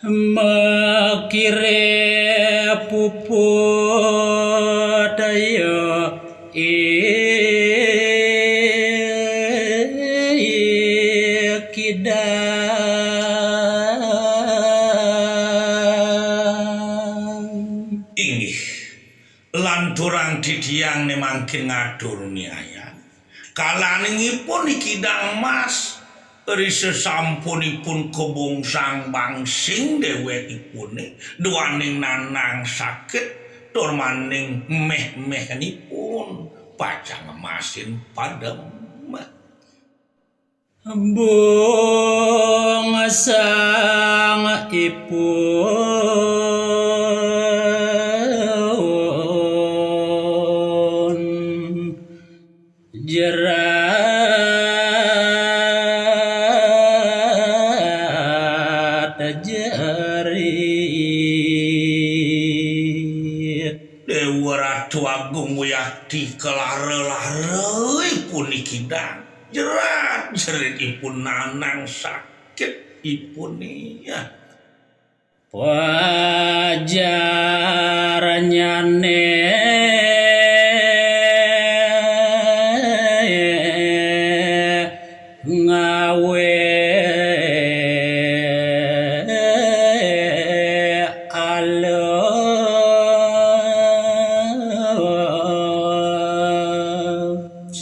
makire puput ayo kidang inggih lan durang didiang mangkin ngadur niaya kalaningipun ikidang mas risa sampunipun kebongsang bangsing dhewekipune duaning nanang sakit tur maning meh-mehnipun pacang masin padem bung sang ipun jerat jerit Dewa Ratu Agung Wiyadi kelara-lara ikidang jerat jeritipun nanang sakit ipune wajarnyane ngawe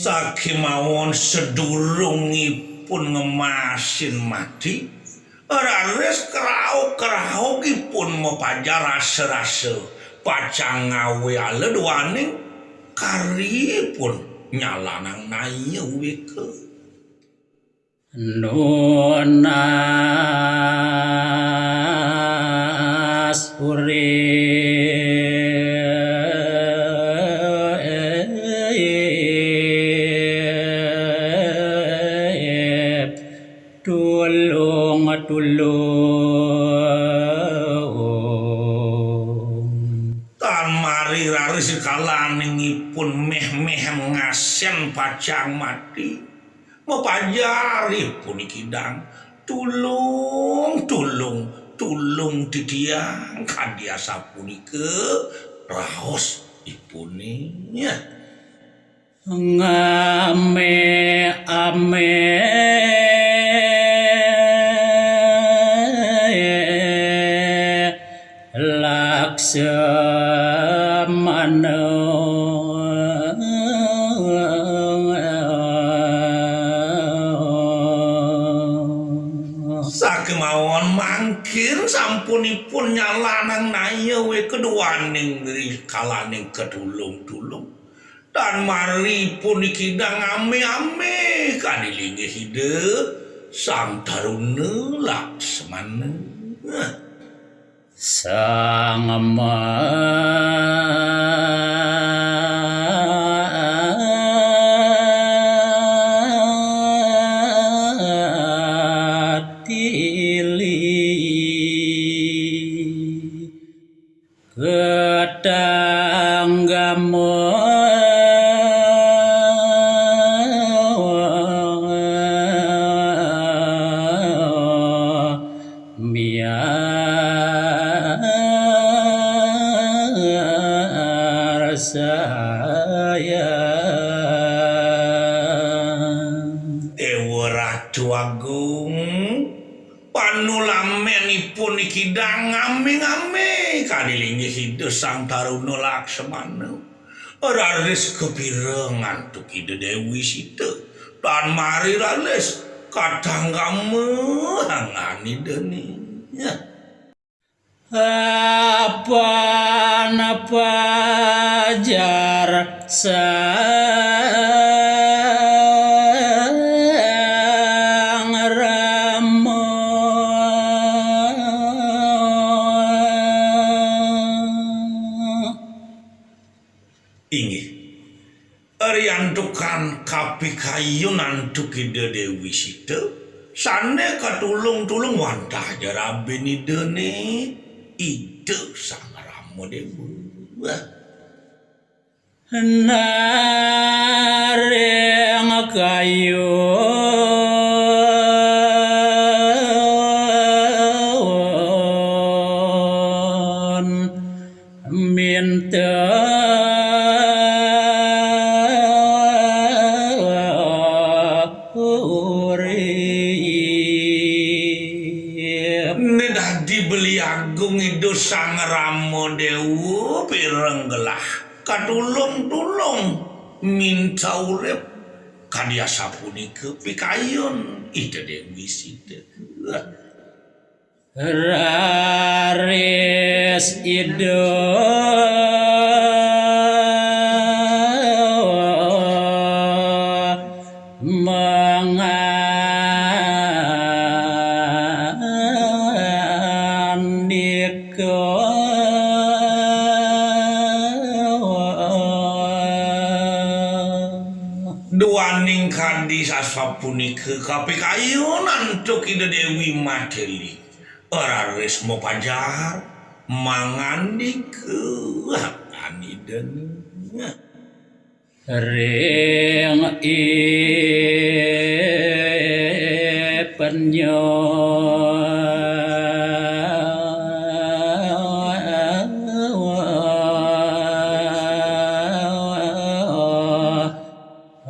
sakemawon sedurungipun ngemasin mati raris keraok-keraokipun mapajar rasa-rasa pacang ngawe aleduaning karipun nyalanang naya weke nunas urip tulung tan mari raris kalaningipun meh-meh ngasen pacang mati mapajaripun ikidang tulung didiang kadiasa punike raos ipune ngame ame laksamana sakemawon mangkin sampunipun nyalanang naya we keduaning kalaning kedulung-dulung dan mari pun ikidang ame-ame kadilingi hidup sang taruna laksamana sang matili ketanggamu miar saya Dewa Ratu Agung panulamenipun ikidang ngame-ngame kadilingi hidup sang taruna laksamana raris kepirengan tuk ide Dewi Sita dan mari raris kadang ngani deni apa napa jar sang ramo inggih riantukan kapikayunan tuk ide Dewi Sita sane katulung-tulung wantah jarabini dene ide sang ramo dewa nareng kayu urip Nedah dibeli agung itu sang ramo dewu pireng gelah katulung-tulung minta urip kadia sapunika pikayon itu Dewi Sita raris ido duaning kadi sasapunika kapikayunan tuk ida Dewi Mateli ora resmo pajar mangandike anidan ring penyo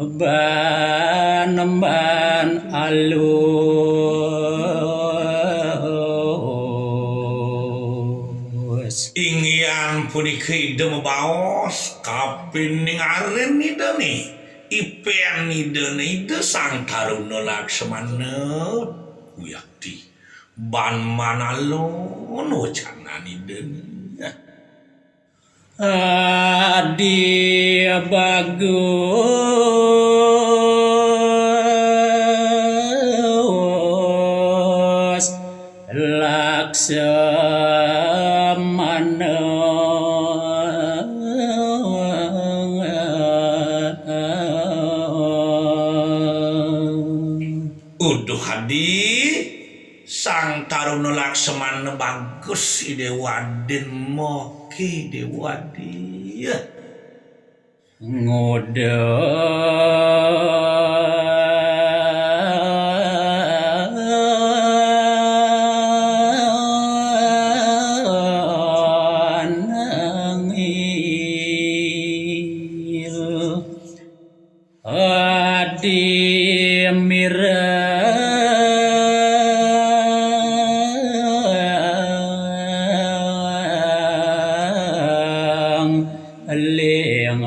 ban alus ingyan punika ida mabaos kapining aren ida nih ipen ida nih ida sang taruna Laksamana uyakti ban manalon wacanan ida nih adi bagus Laksamana uduh hadi sang taruna Laksamana bagus ide wadin moki ide wadi nangil adi mirang leng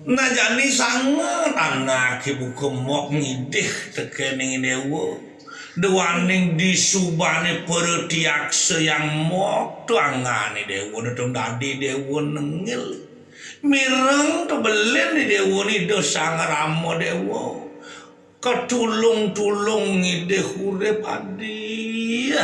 najani sangat anak ibu kemok ngidih tekening dewa dewaning disubane pertiakse yang mok tuangane dewa netong dadi dewa nengil mireng tebelen di dewa ni dosa ngeramo dewa ketulung-tulung ngidih urip adi